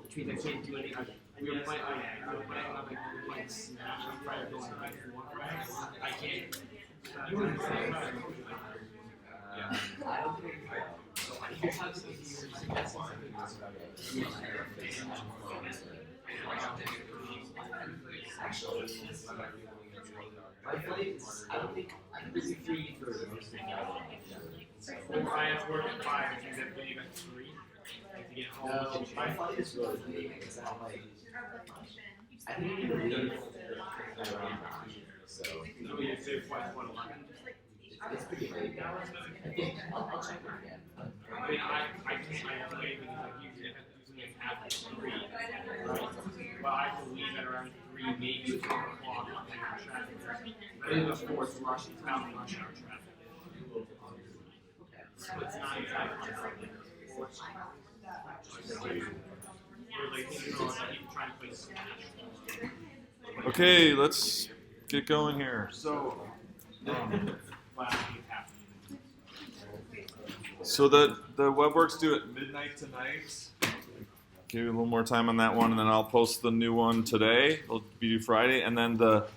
Which means I can't do anything. We were playing Smash on Friday, going back for one Friday. I can't. I don't think I'm busy 3 for most of the I have to work at 5, I think that leave at 3. I have to get home. No, my flight is really late because I'm like, I didn't even leave around 9. So, you say flight's 11? It's pretty late. I think I'll check it again. I mean, I have to wait because like usually after 3, right? But I have to leave at around 3, maybe 4 o'clock depending on traffic. But in the 4th rush, it's not rush hour traffic. So it's not exactly Okay, let's get going here. So the WebWorks due at midnight tonight. Give you a little more time on that one, and then I'll post the new one today. It'll be due Friday, and then the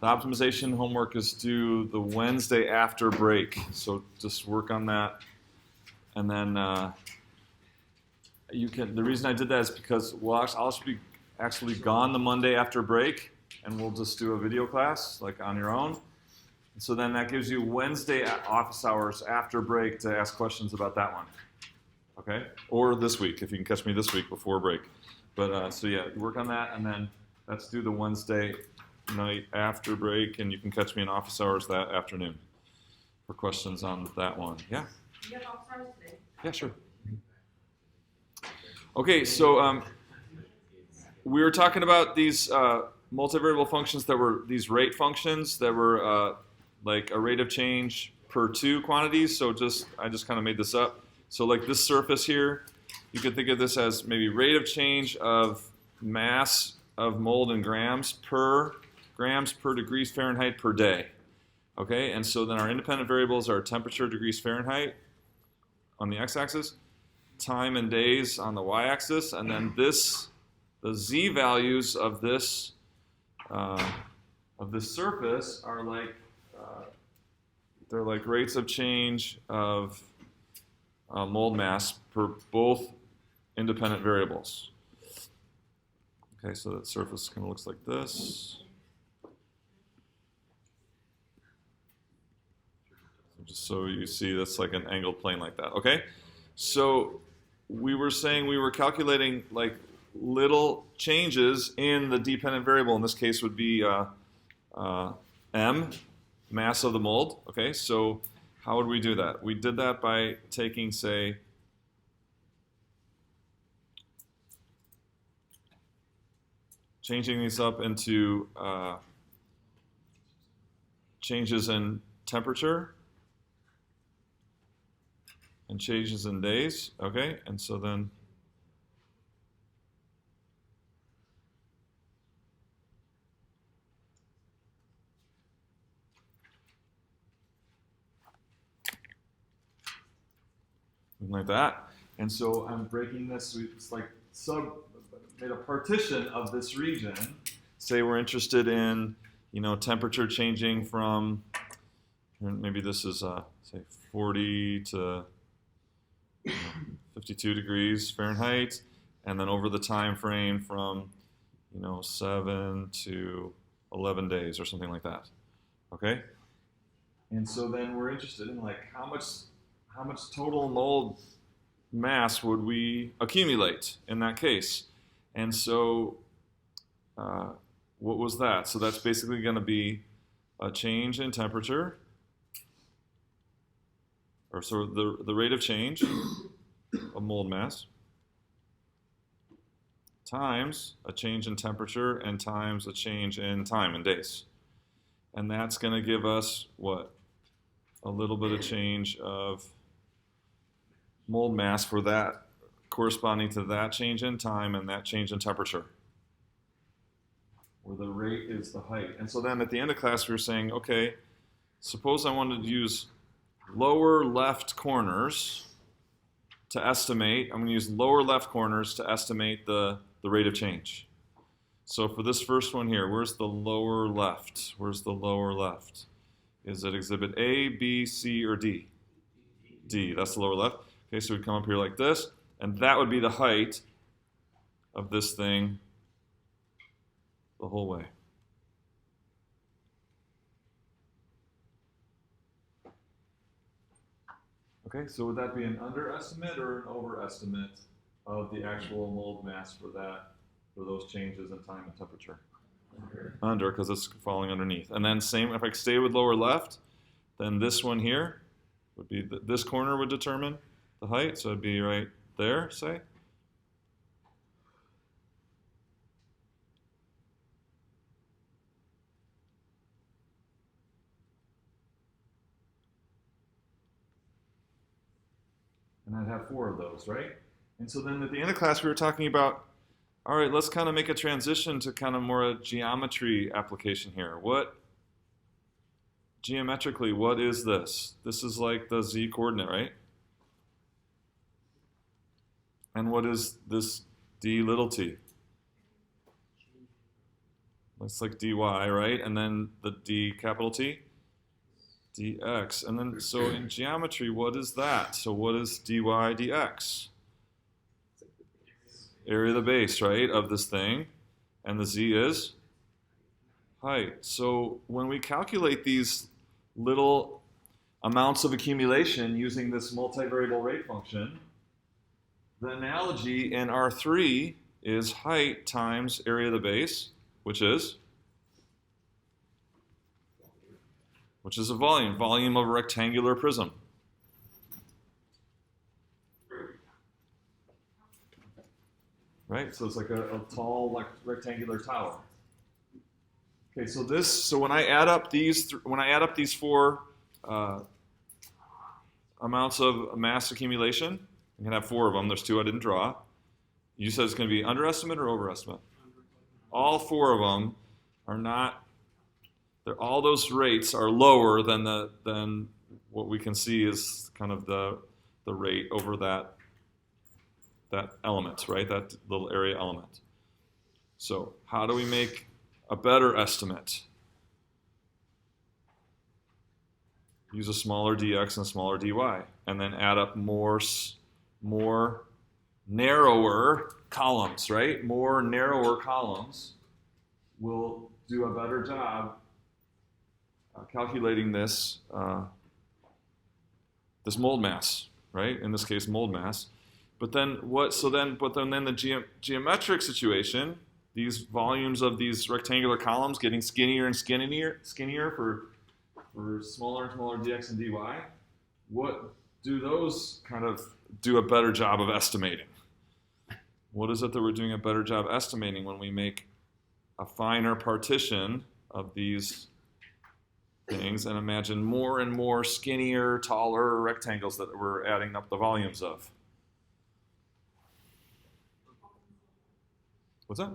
optimization homework is due the Wednesday after break. So just work on that, and then you can. The reason I did that is because I'll actually be gone the Monday after break, and we'll just do a video class like on your own. So then that gives you Wednesday office hours after break to ask questions about that one. Okay? Or this week, if you can catch me this week before break. But so yeah, work on that, and then let's do the Wednesday night after break, and you can catch me in office hours that afternoon for questions on that one. Yeah? You have office hours today? Yeah, sure. Okay, so we were talking about these multivariable functions that were these rate functions that were like a rate of change per 2 quantities. So I just kind of made this up. So like this surface here, you could think of this as maybe rate of change of mass of mold in grams per degrees Fahrenheit per day. Okay, and so then our independent variables are temperature degrees Fahrenheit on the x-axis, time in days on the y-axis, and then the z values of this surface are like they're like rates of change of mold mass for both independent variables. Okay, so that surface kind of looks like this. So just so you see, that's like an angled plane like that. Okay, so we were saying we were calculating like little changes in the dependent variable. In this case, would be m, mass of the mold. Okay, so how would we do that? We did that by taking, say, changing these up into changes in temperature and changes in days. Okay, and so then like that. And so I'm breaking this, it's like made a partition of this region. Say we're interested in, temperature changing from, maybe this is, say, 40 to 52 degrees Fahrenheit, and then over the time frame from, 7 to 11 days or something like that. Okay? And so then we're interested in, like, how much total mold mass would we accumulate in that case? And so what was that? So that's basically going to be a change in temperature, or so the rate of change of mold mass, times a change in temperature, and times a change in time in days. And that's going to give us what? A little bit of change of mold mass for that, corresponding to that change in time and that change in temperature, where the rate is the height. And so then at the end of class we were saying, okay, suppose I wanted to use lower left corners to estimate, I'm going to use lower left corners to estimate the rate of change. So for this first one here, where's the lower left? Where's the lower left? Is it exhibit A, B, C, or D? D, that's the lower left. Okay, so we come up here like this, and that would be the height of this thing the whole way. Okay, so would that be an underestimate or an overestimate of the actual mold mass for those changes in time and temperature? Under, because it's falling underneath. And then same, if I stay with lower left, then this one here would be, this corner would determine the height, so it'd be right there, say. And I'd have 4 of those, right? And so then at the end of class, we were talking about, all right, let's kind of make a transition to kind of more a geometry application here. Geometrically, what is this? This is like the z coordinate, right? And what is this d little t? Looks like dy, right? And then the d capital T? dx. And then, so in geometry, what is that? So what is dy dx? Area of the base, right, of this thing. And the z is height. So when we calculate these little amounts of accumulation using this multivariable rate function, the analogy in R3 is height times area of the base, which is a volume of a rectangular prism. Right? So it's like a tall, like rectangular tower. Okay, so when I add up these 4 amounts of mass accumulation, I'm gonna have 4 of them. There's 2 I didn't draw. You said it's gonna be underestimate or overestimate? All 4 of them are not. All those rates are lower than what we can see is kind of the rate over that element, right? That little area element. So how do we make a better estimate? Use a smaller dx and a smaller dy, and then add up more narrower columns, right? More narrower columns will do a better job calculating this this mold mass, right? In this case, mold mass. But then what? So then, the geometric situation, these volumes of these rectangular columns getting skinnier and skinnier for smaller and smaller dx and dy. What do those kind of do a better job of estimating? What is it that we're doing a better job estimating when we make a finer partition of these things and imagine more and more skinnier, taller rectangles that we're adding up the volumes of? What's that?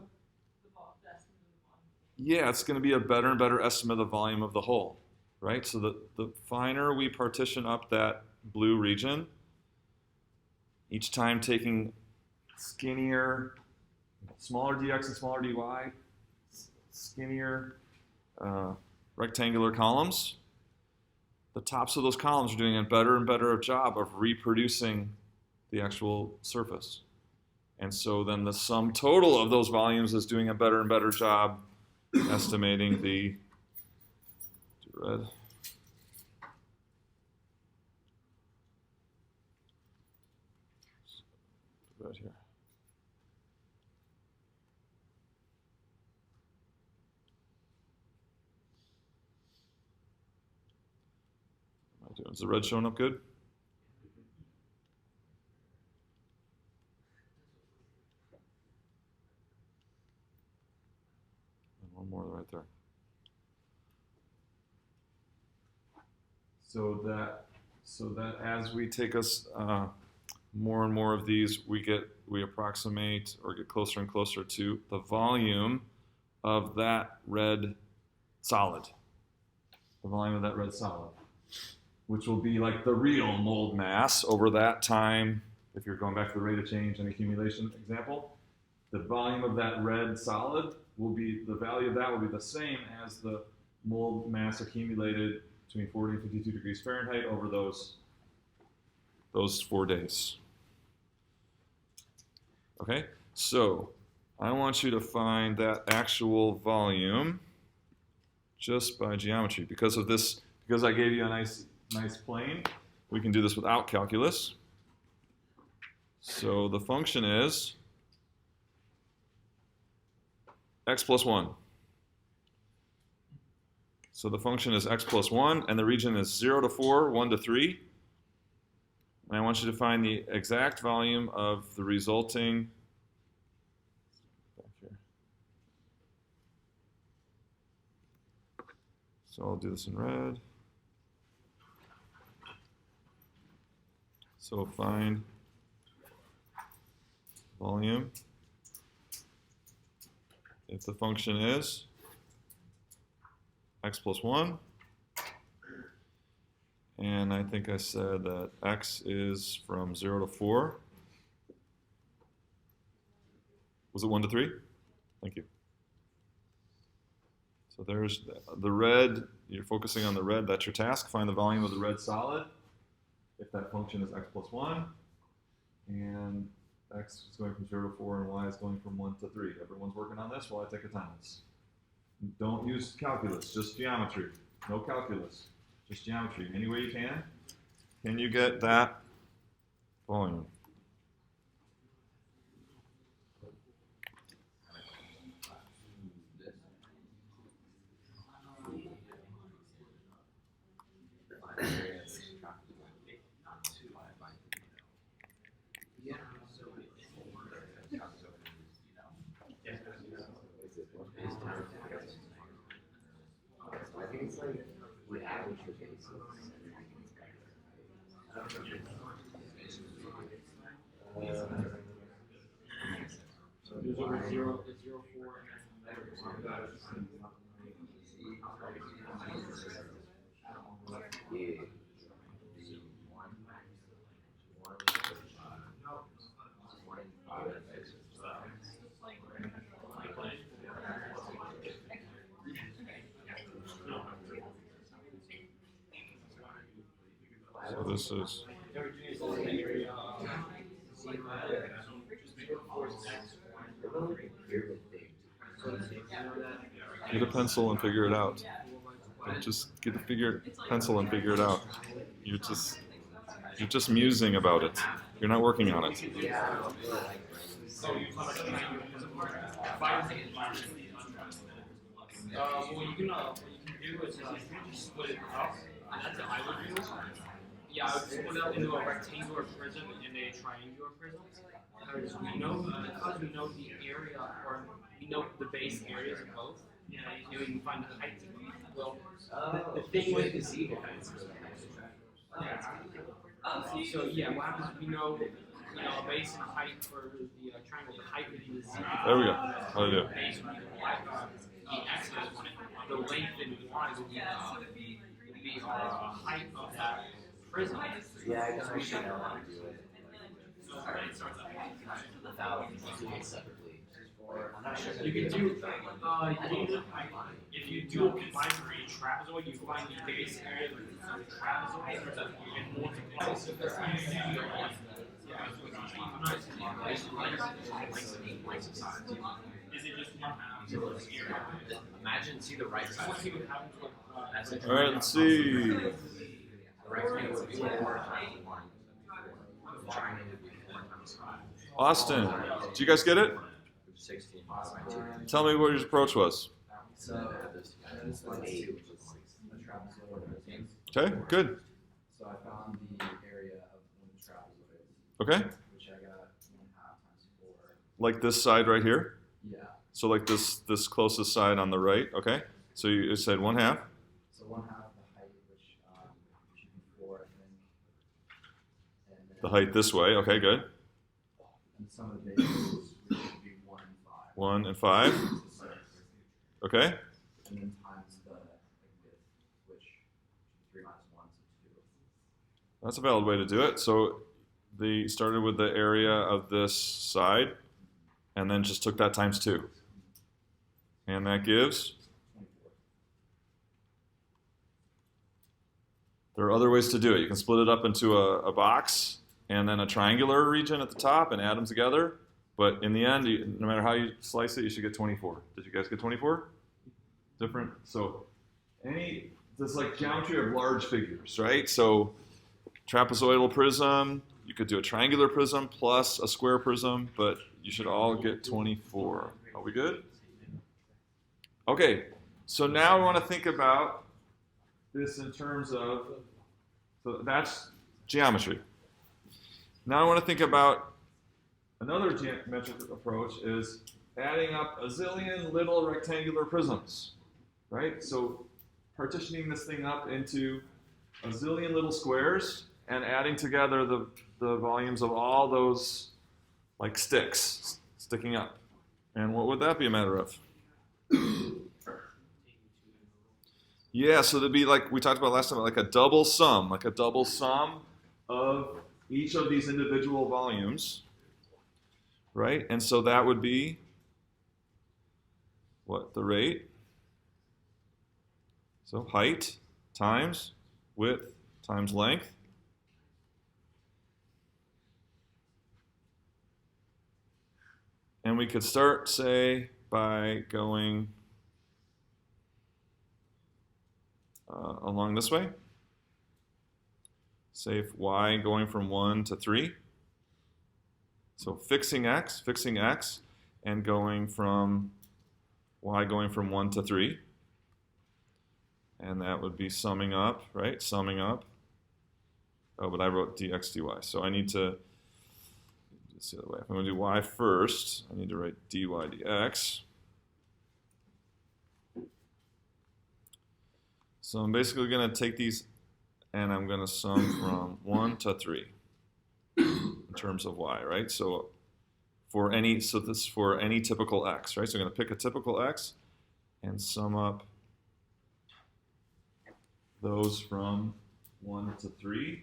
Yeah, it's going to be a better and better estimate of the volume of the whole, right? So the finer we partition up that blue region, each time taking skinnier, smaller dx and smaller dy, skinnier rectangular columns, the tops of those columns are doing a better and better job of reproducing the actual surface. And so then the sum total of those volumes is doing a better and better job estimating the red. Right here. What am I doing? Is the red showing up good? One more right there. So that as we take us more and more of these, we approximate or get closer and closer to the volume of that red solid. The volume of that red solid, which will be like the real mold mass over that time if you're going back to the rate of change and accumulation example, the volume of that red solid will be, the value of that will be the same as the mole mass accumulated between 40 and 52 degrees Fahrenheit over those 4 days. Okay, so I want you to find that actual volume just by geometry. Because of this, because I gave you a nice plane, we can do this without calculus. So the function is x plus 1. So the function is x plus 1, and the region is 0 to 4, 1 to 3. And I want you to find the exact volume of the resulting, back here. So I'll do this in red. So find volume if the function is x plus 1. And I think I said that x is from 0 to 4. Was it 1 to 3? Thank you. So there's the red. You're focusing on the red. That's your task. Find the volume of the red solid if that function is x plus 1. And x is going from 0 to 4, and y is going from 1 to 3. Everyone's working on this while I take attendance. Don't use calculus, just geometry. No calculus, just geometry. Any way you can. Can you get that volume? I think it's like we average the basis. So there's over 0, it's 0, 4, Yeah. So this is, get a pencil and figure it out. Just get a pencil and figure it out. You're just musing about it. You're not working on it. What you can do is you can just split it up, and that's what I would do. Yeah, I would split it up into a rectangular prism and a triangular prism. Because we know the area, or we know the base areas of both. Yeah, and we can find the height of them. Well, the thing with the Z defense. So yeah, what happens is we know a base and height for the triangle. The height would be the Z. There we go. How do I do it? The base would be the X component. The length in Y would be height of that prism. Yeah, I don't actually know how to do it. Without doing it separately. I'm not sure. You can do if you do a binary trapezoid, you find the base area of the trapezoid and multiply it. Is it just one half? Imagine, see the right side. All right, let's see. The rectangle would be 4 times 1. The triangle would be 4 times 5. Austin, did you guys get it? 16 divided by 2. Tell me what your approach was. So this one 8, which is a trapezoid. Okay, good. So I found the area of one trapezoid, Okay, which I got 1/2 times 4. like this side right here. Yeah. So like this closest side on the right. Okay, so you said 1/2. So 1/2 the height, which should be 4, I think. And then, The height this way. Okay, good. and some of the bases which should be 1 and 5. 1 and 5. So 6. Okay. And then times the width, which 3 minus 1 is 2. That's a valid way to do it. So they started with the area of this side, and then just took that times 2. And that gives? There are other ways to do it. You can split it up into a box and then a triangular region at the top and add them together. But in the end, no matter how you slice it, you should get 24. Did you guys get 24? Different? So this like geometry of large figures, right? So trapezoidal prism, you could do a triangular prism plus a square prism, but you should all get 24. Are we good? Okay, so now we want to think about this in terms of, so that's geometry. Now I want to think about another geometric approach is adding up a zillion little rectangular prisms, right? So partitioning this thing up into a zillion little squares and adding together the volumes of all those like sticks sticking up. And what would that be a matter of? Yeah, so there'd be like we talked about last time, like a double sum of each of these individual volumes, right? And so that would be what? The rate. So height times width times length. And we could start, say, by going along this way. Say if y going from 1 to 3. So fixing x, and going from y going from 1 to 3. And that would be summing up, right? Summing up. Oh, but I wrote dx dy. So I need to, let's see the way. If I'm going to do y first, I need to write dy dx. So I'm basically going to take these and I'm going to sum from 1 to 3 in terms of y, right? So this is for any typical x, right? So I'm going to pick a typical x and sum up those from 1 to 3.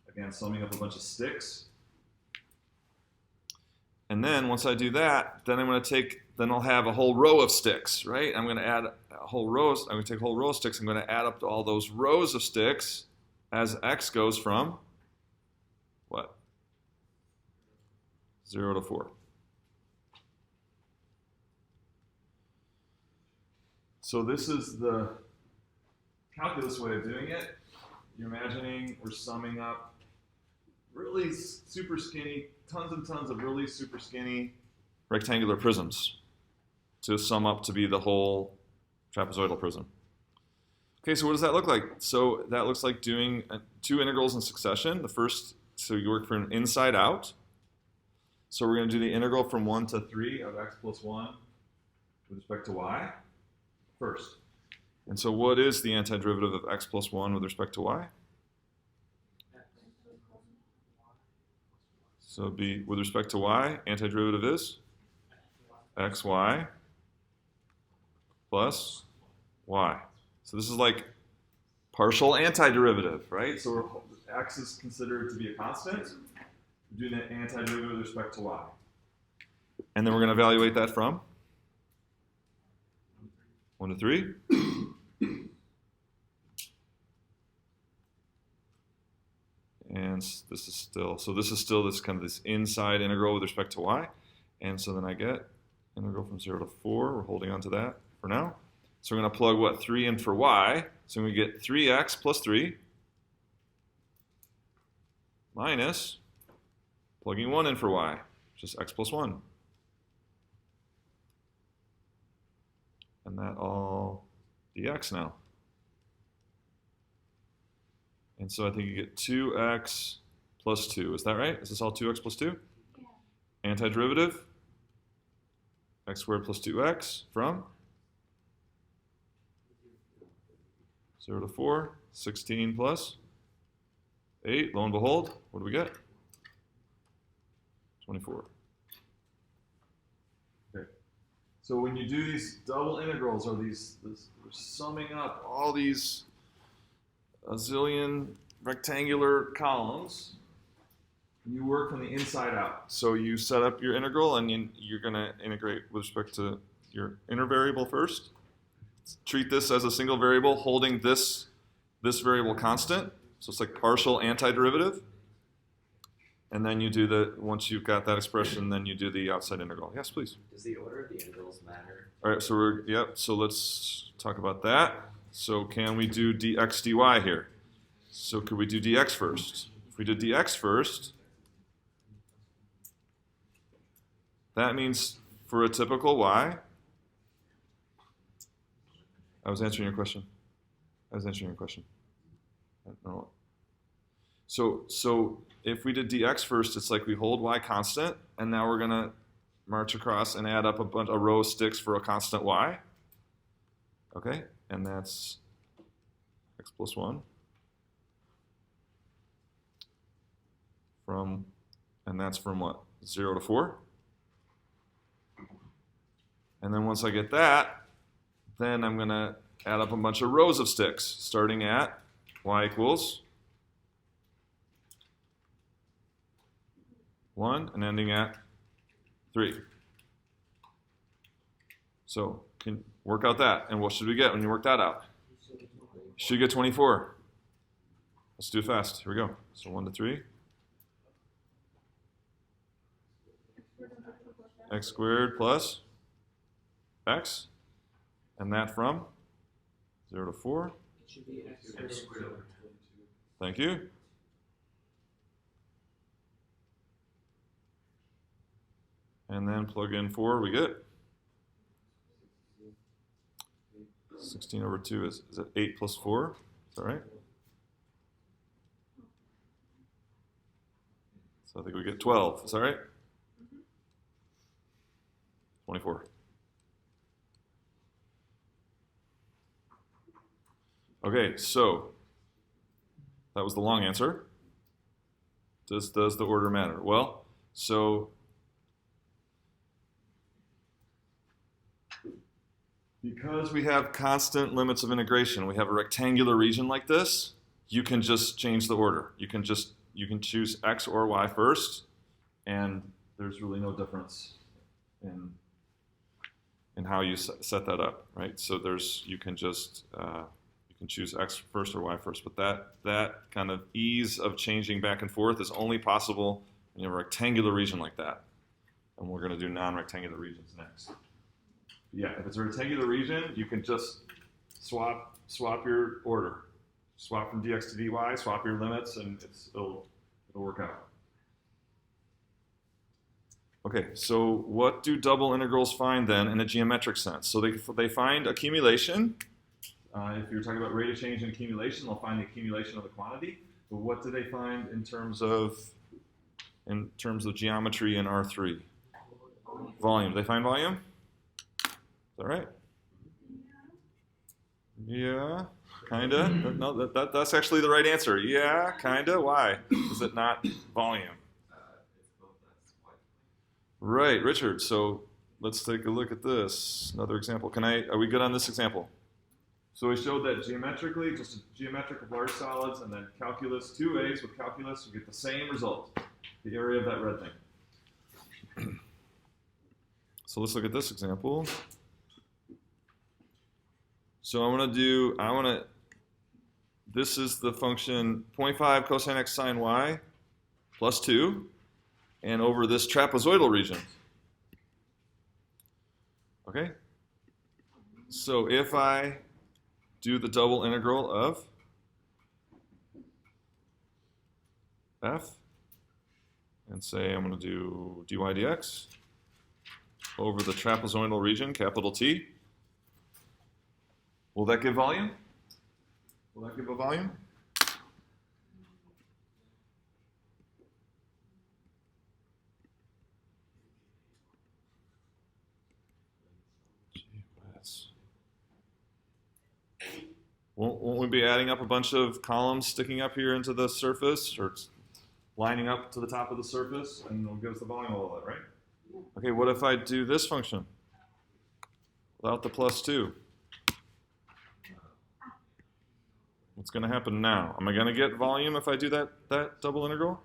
Again, summing up a bunch of sticks. And then once I do that, then I'm going to then I'll have a whole row of sticks, right? I'm going to add I'm going to take a whole row of sticks. I'm going to add up to all those rows of sticks as x goes from what? 0 to 4. So this is the calculus way of doing it. You're imagining we're summing up really super skinny, tons and tons of really super skinny rectangular prisms to sum up to be the whole trapezoidal prism. Okay, so what does that look like? So that looks like doing 2 integrals in succession. The first, so you work from inside out. So we're going to do the integral from 1 to 3 of x plus 1 with respect to y first. And so what is the antiderivative of x plus 1 with respect to y? So it'd be with respect to y, antiderivative is xy plus y. So this is like partial antiderivative, right? So x is considered to be a constant. We're doing the antiderivative with respect to y. And then we're going to evaluate that from 1 to 3. And this is still this kind of this inside integral with respect to y. And so then I get integral from 0 to 4. We're holding on to that for now. So we're going to plug what? 3 in for y. So we get 3x plus 3 minus plugging 1 in for y, which is x plus 1. And that all dx now. And so I think you get 2x plus 2. Is that right? Is this all 2x plus 2? Yeah. Antiderivative, x squared plus 2x from 0 to 4, 16 plus 8. Lo and behold, what do we get? 24. Okay. So when you do these double integrals, or we're summing up all these a zillion rectangular columns, you work from the inside out. So you set up your integral, and you're going to integrate with respect to your inner variable first. Treat this as a single variable holding this variable constant. So it's like partial antiderivative. And then you do once you've got that expression, then you do the outside integral. Yes, please. Does the order of the integrals matter? All right, so let's talk about that. So can we do dx dy here? So could we do dx first? If we did dx first, that means for a typical y, I was answering your question. I don't know. So if we did dx first, it's like we hold y constant, and now we're going to march across and add up a row of sticks for a constant y. Okay, and that's x plus 1 and that's from what? 0 to 4. And then once I get that, then I'm going to add up a bunch of rows of sticks, starting at y equals 1 and ending at 3. So can work out that. And what should we get when you work that out? You should get 24. Let's do it fast. Here we go. So 1 to 3. X squared plus x. And that from 0 to 4. Thank you. And then plug in 4, we get 16 over 2 is it 8 plus 4? Is that right? So I think we get 12. Is that right? 24. Okay, so that was the long answer. Does the order matter? Well, so because we have constant limits of integration, we have a rectangular region like this, you can just change the order. You can choose x or y first, and there's really no difference in how you set that up, right? So you can just you can choose x first or y first, but that kind of ease of changing back and forth is only possible when you have a rectangular region like that. And we're going to do non-rectangular regions next. Yeah, if it's a rectangular region, you can just swap your order. Swap from dx to dy, swap your limits, and it'll work out. Okay, so what do double integrals find then in a geometric sense? So they find accumulation. If you're talking about rate of change in accumulation, they'll find the accumulation of the quantity. But what do they find in terms of geometry in R3? Volume. They find volume? Is that right? Yeah, kinda. No, that's actually the right answer. Yeah, kinda. Why? Is it not volume? Right, Richard. So let's take a look at this. Another example. Are we good on this example? So we showed that geometrically, just a geometric of large solids, and then calculus, 2A's with calculus, you get the same result, the area of that red thing. So let's look at this example. So this is the function 0.5 cosine x sine y plus 2, and over this trapezoidal region. Okay? So if I do the double integral of f, and say I'm going to do dy dx over the trapezoidal region, capital T, will that give volume? Will that give a volume? Won't we be adding up a bunch of columns sticking up here into the surface, or lining up to the top of the surface, and it'll give us the volume of all that, right? Okay, what if I do this function without the plus 2? What's going to happen now? Am I going to get volume if I do that double integral?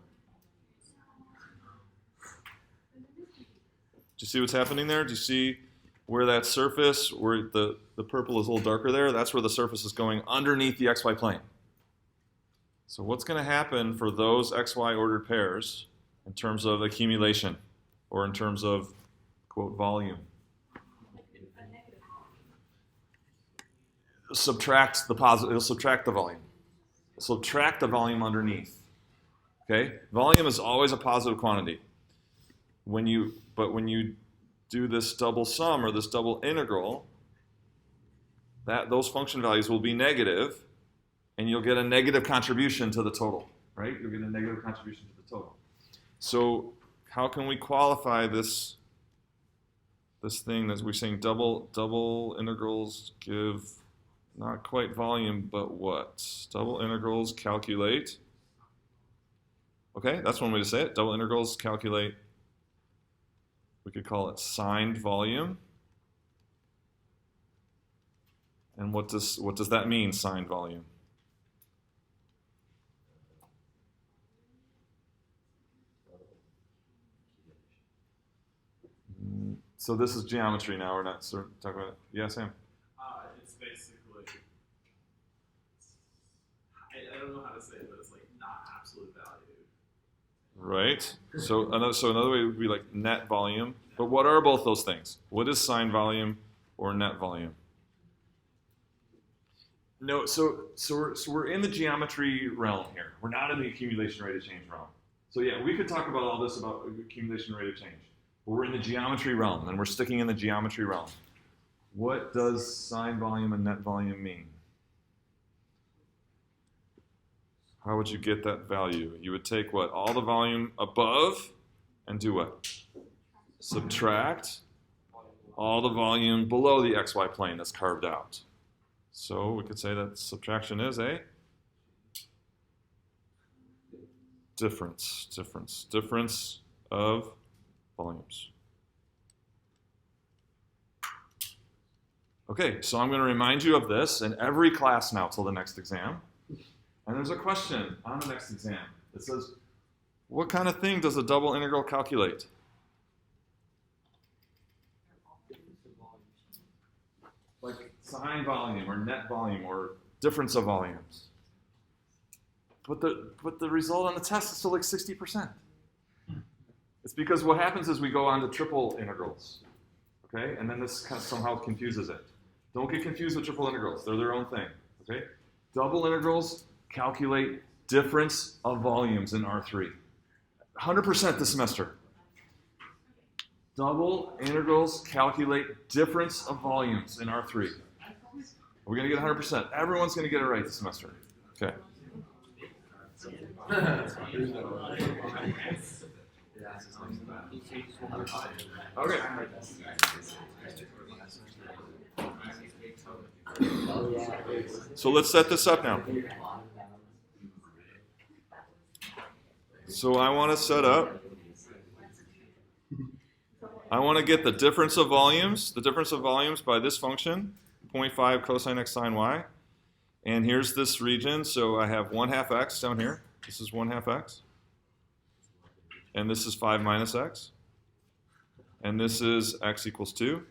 you see what's happening there? Do you see where that surface, where the purple is a little darker there? That's where the surface is going underneath the xy plane. So what's going to happen for those xy ordered pairs in terms of accumulation or in terms of, quote, volume? Subtract the positive, it'll subtract the volume. Subtract the volume underneath. Okay? Volume is always a positive quantity. But when you do this double sum or this double integral, those function values will be negative, and you'll get a negative contribution to the total, right? You'll get a negative contribution to the total. So how can we qualify this thing that we're saying double integrals give not quite volume, but what? Double integrals calculate. Okay, that's one way to say it. Double integrals calculate, we could call it signed volume. And what does that mean, signed volume? So this is geometry now. We're not talking about it. Yeah, Sam? It's basically, I don't know how to say it, but it's like not absolute value. Right. So another way would be like net volume. But what are both those things? What is signed volume or net volume? No. So we're in the geometry realm here. We're not in the accumulation rate of change realm. So yeah, we could talk about all this about accumulation rate of change. But we're in the geometry realm, and we're sticking in the geometry realm. What does signed volume and net volume mean? How would you get that value? You would take what? All the volume above and do what? Subtract all the volume below the xy plane that's carved out. So we could say that subtraction is a difference of volumes. Okay, so I'm going to remind you of this in every class now till the next exam. And there's a question on the next exam that says, what kind of thing does a double integral calculate? Like signed volume or net volume or difference of volumes. But the result on the test is still like 60%. It's because what happens is we go on to triple integrals, okay? And then this kind of somehow confuses it. Don't get confused with triple integrals. They're their own thing, okay? Double integrals calculate difference of volumes in R3. 100% this semester. Double integrals calculate difference of volumes in R3. We're going to get 100%. Everyone's going to get it right this semester. Okay. Okay. So let's set this up now. So I want to set up, I want to get the difference of volumes by this function, 0.5 cosine x sine y. And here's this region, so I have 1/2 x down here. This is 1/2 x. And this is 5 minus x. And this is x equals 2.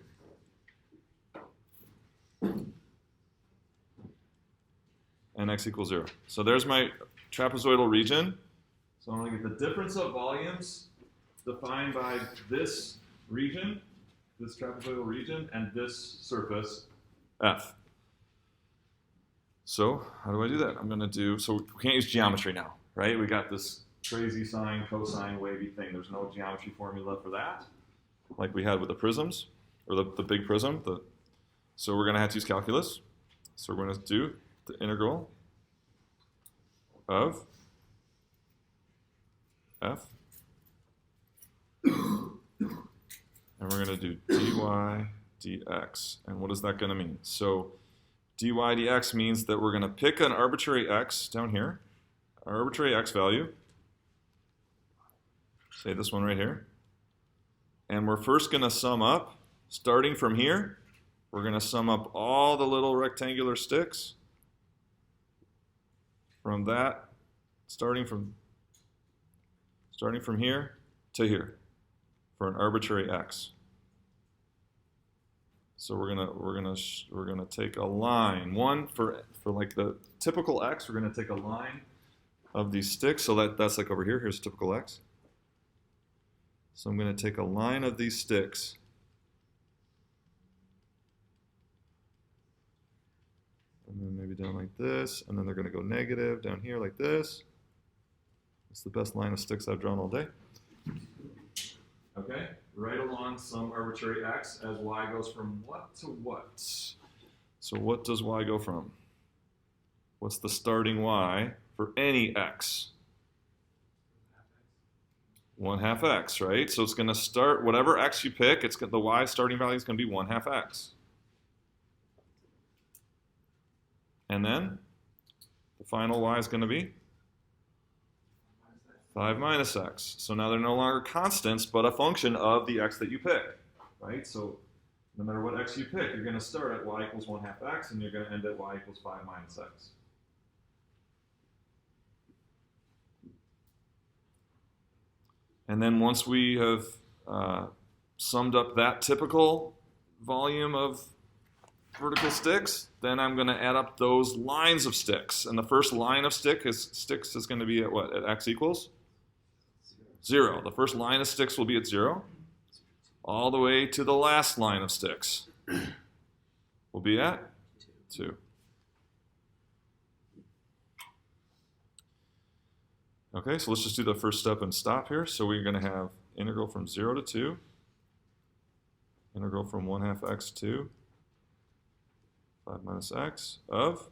And x equals 0. So there's my trapezoidal region. So I'm going to get the difference of volumes defined by this region, this trapezoidal region, and this surface, F. So how do I do that? I'm going to do, so we can't use geometry now, right? We got this crazy sine, cosine, wavy thing. There's no geometry formula for that, like we had with the prisms, or the big prism. So we're going to have to use calculus. So we're going to do the integral of F. And we're going to do dy dx. And what is that going to mean? So dy dx means that we're going to pick an arbitrary x down here, an arbitrary x value, say this one right here, and we're first going to sum up, starting from here, we're going to sum up all the little rectangular sticks from that, starting from here to here for an arbitrary x. So we're gonna take a line. One for like the typical x, we're gonna take a line of these sticks. So that's like over here. Here's typical x. So I'm gonna take a line of these sticks. And then maybe down like this, and then they're gonna go negative down here like this. It's the best line of sticks I've drawn all day. Okay, right along some arbitrary x as y goes from what to what? So what does y go from? What's the starting y for any x? 1/2 x, right? So it's going to start, whatever x you pick, the y starting value is going to be 1/2 x. And then the final y is going to be 5 minus x. So now they're no longer constants, but a function of the x that you pick, right? So no matter what x you pick, you're going to start at y equals 1/2 x, and you're going to end at y equals 5 minus x. And then once we have summed up that typical volume of vertical sticks, then I'm going to add up those lines of sticks. And the first line of sticks is going to be at what? At x equals 0. The first line of sticks will be at 0. All the way to the last line of sticks will be at 2. Okay, so let's just do the first step and stop here. So we're going to have integral from 0 to 2, integral from 1/2 x to 5 minus x of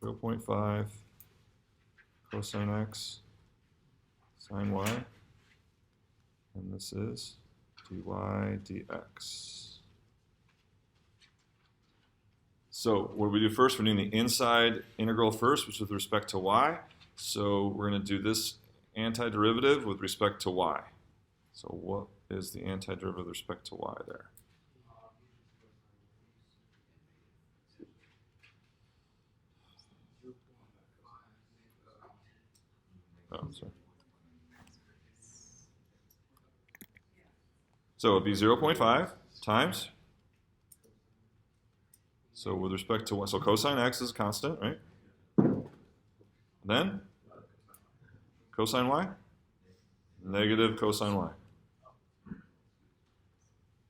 0.5 cosine x sine y, and this is dy dx. So what do we do first? We're doing the inside integral first, which is with respect to y. So we're going to do this antiderivative with respect to y. So what is the antiderivative with respect to y there? Oh, sorry. So it would be 0.5 times. So with respect to y, so cosine x is a constant, right? Then cosine y? Negative cosine y.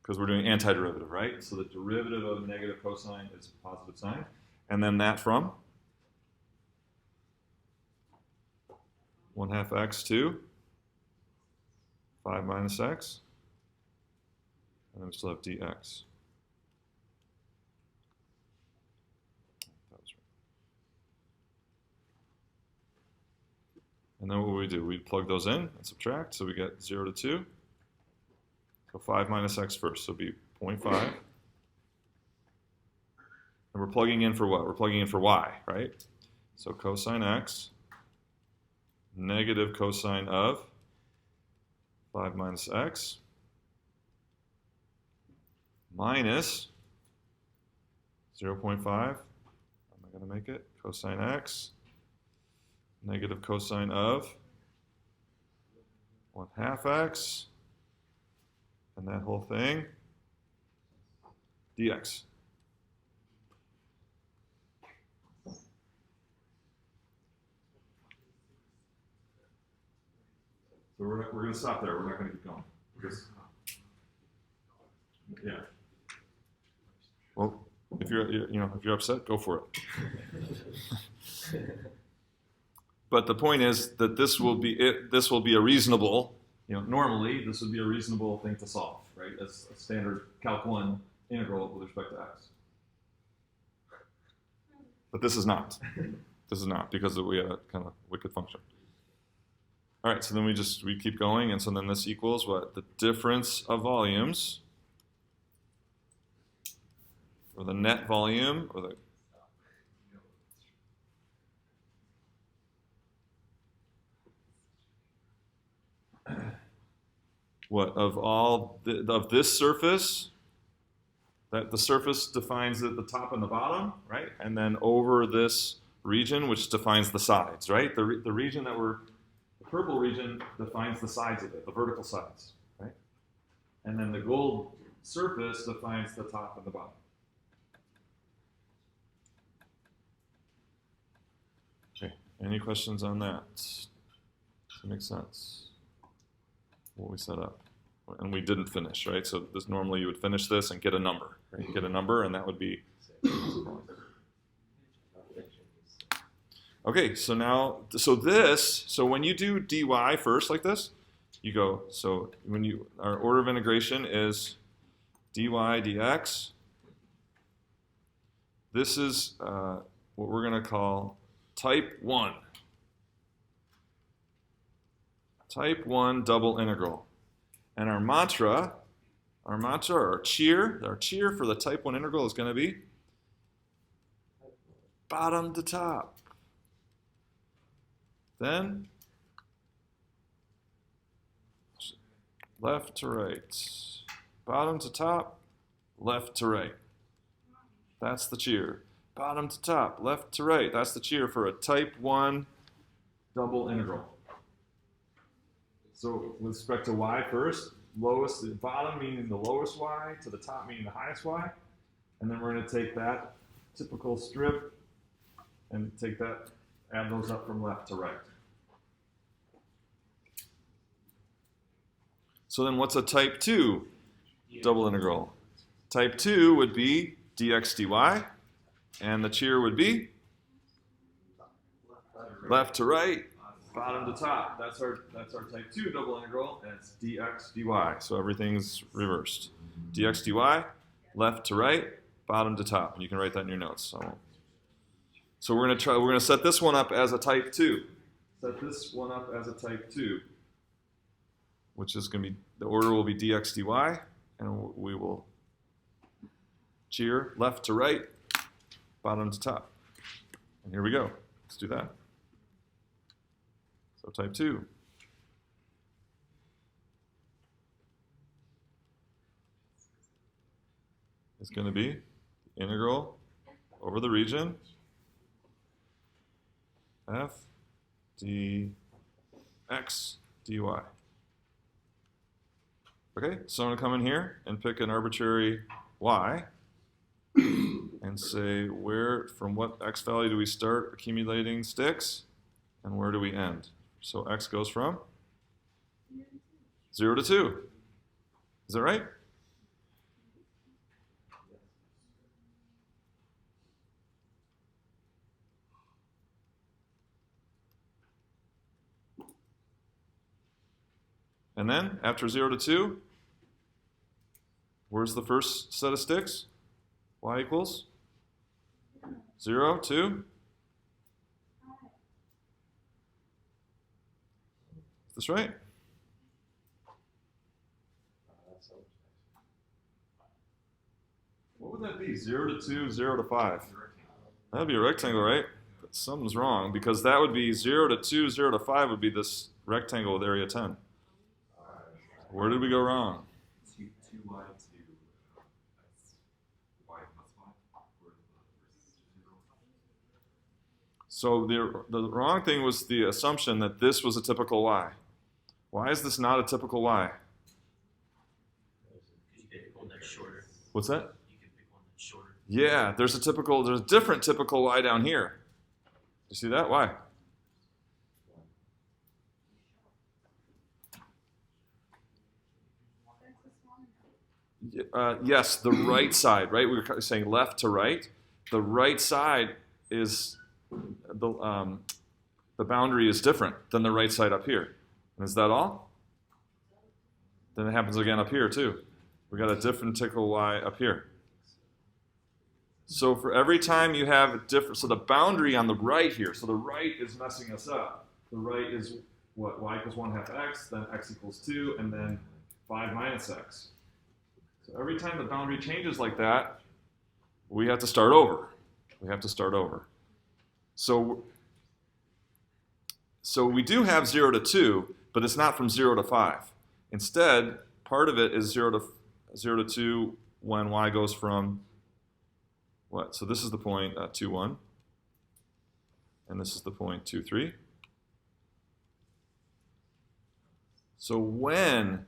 Because we're doing antiderivative, right? So the derivative of negative cosine is a positive sign. And then that from 1/2 x to 5 minus x. And then we still have dx. And then what do? We plug those in and subtract. So we get 0 to 2. So 5 minus x first. So it'll be 0.5. And we're plugging in for what? We're plugging in for y, right? So cosine x, negative cosine of 5 minus x, minus 0.5. How am I going to make it? Cosine x, negative cosine of 1/2 x, and that whole thing, dx. So we're going to stop there. We're not going to keep going. Because, yeah. Well, if you're upset, go for it. But the point is that this will be a reasonable, normally this would be a reasonable thing to solve, right? As a standard Calc 1 integral with respect to x. But this is not. This is not, because we had a kind of wicked function. All right, so then we keep going, and so then this equals what? The difference of volumes, or the net volume, or the what of this surface, that the surface defines the top and the bottom, right? And then over this region, which defines the sides, right? The region the purple region defines the sides of it, the vertical sides, right? And then the gold surface defines the top and the bottom. Okay, any questions on that? Does it make sense? What we set up. And we didn't finish, right? So this normally you would finish this and get a number, right? You get a number and that would be. Okay, so now, so when you do dy first like this, you go, so when our order of integration is dy dx. This is what we're going to call type 1. Type 1 double integral. And our mantra, our cheer for the type 1 integral is going to be bottom to top. Then left to right. Bottom to top, left to right. That's the cheer. Bottom to top, left to right. That's the cheer for a type 1 double integral. So with respect to y first, lowest to the bottom meaning the lowest y, to the top meaning the highest y. And then we're going to take that typical strip and take that, add those up from left to right. So then what's a type 2 double integral? Type 2 would be dx dy, and the cheer would be left to right, bottom to top. That's our type 2 double integral, and it's dx dy. So everything's reversed. Dx dy, left to right, bottom to top. And you can write that in your notes. So we're gonna set this one up as a type 2. Set this one up as a type 2. Which is going to be, the order will be dx dy, and we will cheer left to right, bottom to top. And here we go. Let's do that. So type 2. Is going to be the integral over the region f dx dy. Okay, so I'm going to come in here and pick an arbitrary y and say from what x value do we start accumulating sticks and where do we end? So x goes from 0 to 2. Is that right? And then, after 0 to 2, where's the first set of sticks? Y equals 0 to? Is this right? What would that be? 0 to 2, 0 to 5. That would be a rectangle, right? But something's wrong, because that would be 0 to 2, 0 to 5 would be this rectangle with area 10. Where did we go wrong? 2y to y plus y. So the wrong thing was the assumption that this was a typical y. Why is this not a typical y? You pick one that's shorter. What's that? You can pick one that's shorter. Yeah, there's a different typical y down here. You see that? Why? Yes, the right side, right? We were saying left to right. The right side is the boundary is different than the right side up here. And is that all? Then it happens again up here too. We got a different typical y up here. So for every time you have a different, so the boundary on the right here, so the right is messing us up. The right is what? Y equals 1/2 x, then x equals 2, and then 5 minus x. So every time the boundary changes like that, we have to start over. We have to start over. So we do have 0 to 2, but it's not from 0 to 5. Instead, part of it is 0 to 2 when y goes from what? So this is the point 2, 1. And this is the point 2, 3. So when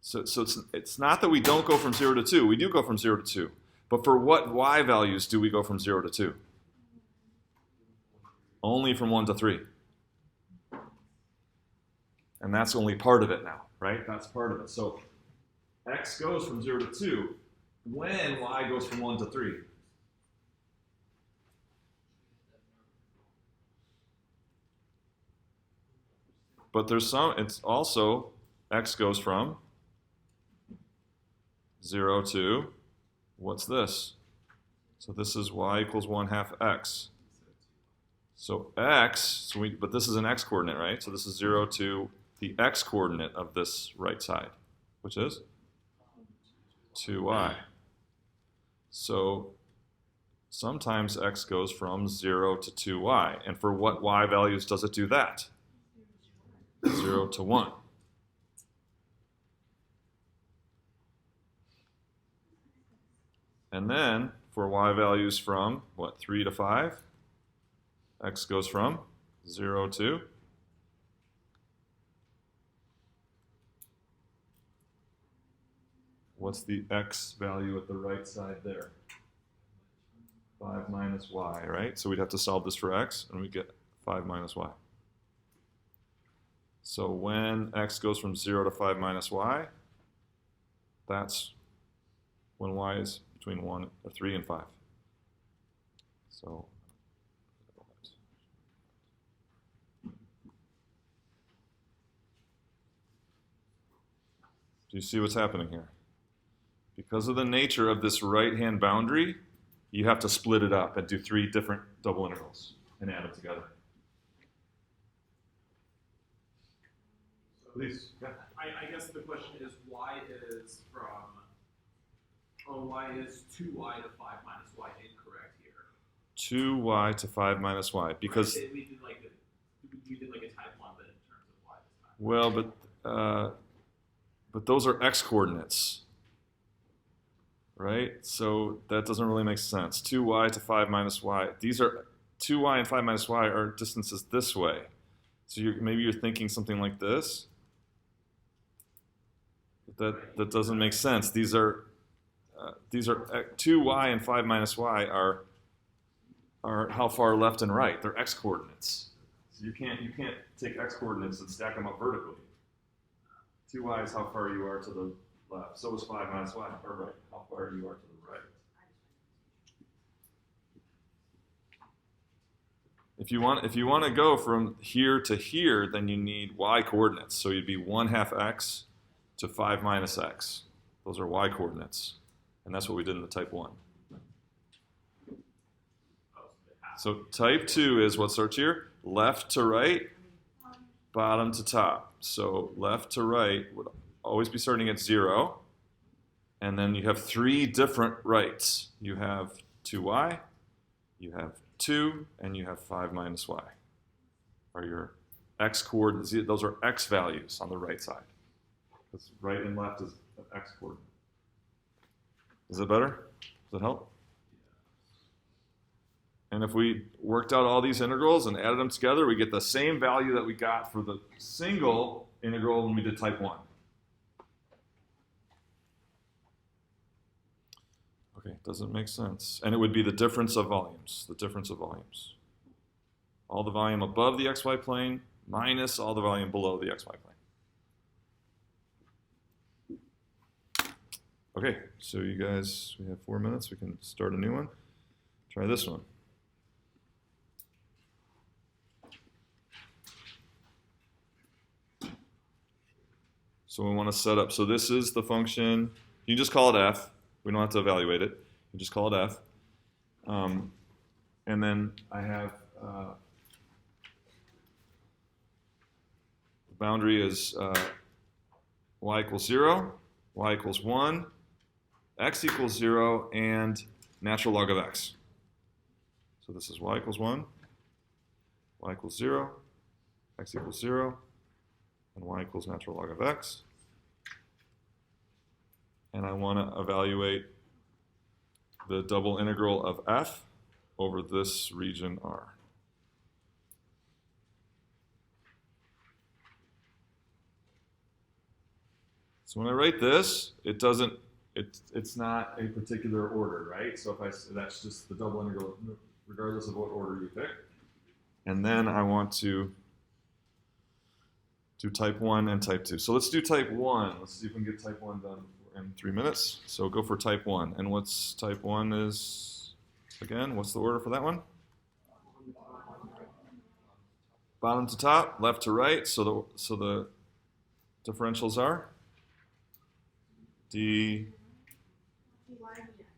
So it's not that we don't go from 0 to 2. We do go from 0 to 2. But for what y values do we go from 0 to 2? Only from 1 to 3. And that's only part of it now, right? That's part of it. So x goes from 0 to 2 when y goes from 1 to 3. But there's some, it's also, x goes from 0 to, what's this? So this is y equals 1/2 x. So x, but this is an x coordinate, right? So this is 0 to the x coordinate of this right side, which is 2y. So sometimes x goes from 0 to 2y. And for what y values does it do that? 0 to 1. And then for y values from, what, 3 to 5, x goes from 0 to what's the x value at the right side there? 5 minus y, right? So we'd have to solve this for x, and we get 5 minus y. So when x goes from 0 to 5 minus y, that's when y is between 1 or 3 and 5. So do you see what's happening here? Because of the nature of this right-hand boundary, you have to split it up and do 3 different double integrals and add them together. Please. Yeah. I guess the question is why is why is 2y to 5 minus y incorrect here? 2y to 5 minus y, because Right, we did like a type 1, but in terms of y this time. well, but those are x coordinates, right? So that doesn't really make sense. 2y to 5 minus y. These are 2y and 5 minus y are distances this way. So maybe you're thinking something like this. That doesn't make sense. These are 2y and 5 minus y are how far left and right. They're x coordinates. So you can't take x coordinates and stack them up vertically. 2y is how far you are to the left. So is 5 minus y, or right, how far you are to the right. If you want to go from here to here, then you need y coordinates. So you'd be 1/2 x to 5 minus x. Those are y coordinates. And that's what we did in the type 1. So type 2 is what starts here? Left to right, bottom to top. So left to right would always be starting at 0. And then you have 3 different rights. You have 2y, you have 2, and you have 5 minus y. Are your x coordinates. Those are x values on the right side. Because right and left is an x coordinate. Is it better? Does it help? And if we worked out all these integrals and added them together, we get the same value that we got for the single integral when we did type 1. Okay, doesn't make sense. And it would be the difference of volumes, the difference of volumes. All the volume above the xy plane minus all the volume below the xy plane. Okay, so you guys, we have 4 minutes. We can start a new one. Try this one. So we want to set up, so this is the function. You just call it f. We don't have to evaluate it. You just call it f. And then I have, the boundary is y equals 0, y equals 1, x equals 0, and natural log of x. So this is y equals 1, y equals 0, x equals 0, and y equals natural log of x. And I want to evaluate the double integral of f over this region R. So So when I write this, it doesn't, it's not a particular order, right? So if that's just the double integral, regardless of what order you pick. And then I want to do type 1 and type 2. So let's do type 1. Let's see if we can get type 1 done in 3 minutes. So go for type 1. And what's type 1 is, again, what's the order for that one? Bottom to top, left to right. So the differentials are dy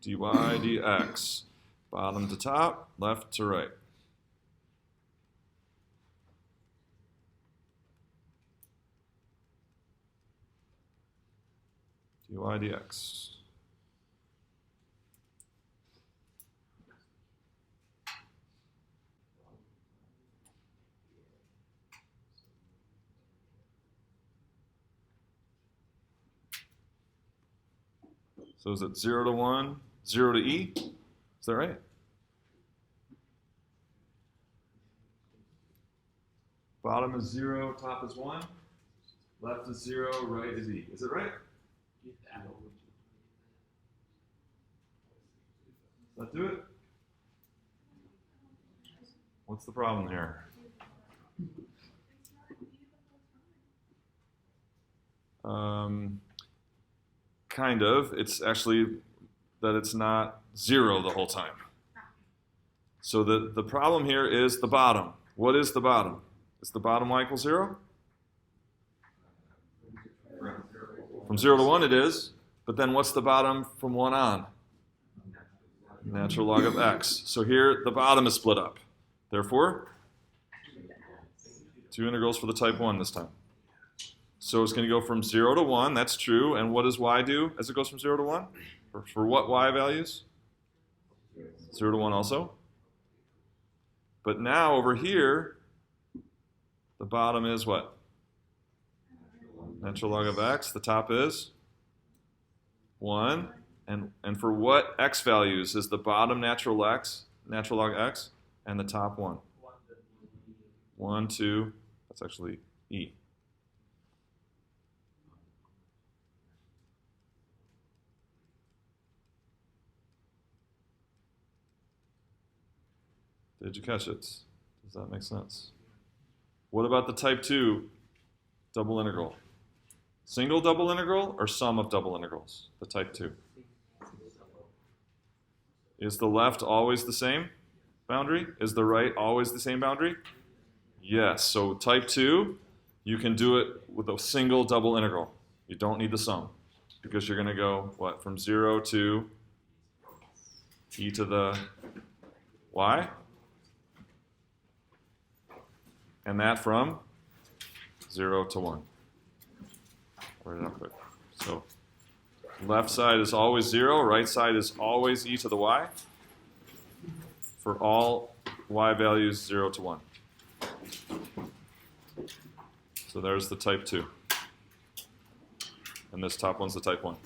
dx. Bottom to top, left to right. Dy dx. So is it 0 to 1, 0 to e? Is that right? Bottom is 0, top is 1, left is 0, right is e. Is it right? Does that do it? What's the problem here? Kind of. It's actually that it's not 0 the whole time. So the problem here is the bottom. What is the bottom? Is the bottom y equals 0? From 0 to 1 it is, but then what's the bottom from 1 on? Natural log of x. So here the bottom is split up. Therefore, 2 integrals for the type 1 this time. So it's going to go from 0 to 1, that's true. And what does y do as it goes from 0 to 1? For what y values? 0 to 1 also. But now over here, the bottom is what? Natural log of x. The top is 1. And for what x values is the bottom natural log x and the top 1? 1, 2, that's actually e. Did you catch it? Does that make sense? What about the type 2 double integral? Single double integral or sum of double integrals? The type 2. Is the left always the same boundary? Is the right always the same boundary? Yes. So type 2, you can do it with a single double integral. You don't need the sum because you're going to go, what, from 0 to e to the y? And that from 0 to 1. Where did I put? So left side is always 0, right side is always e to the y for all y values 0 to 1. So there's the type 2. And this top one's the type 1.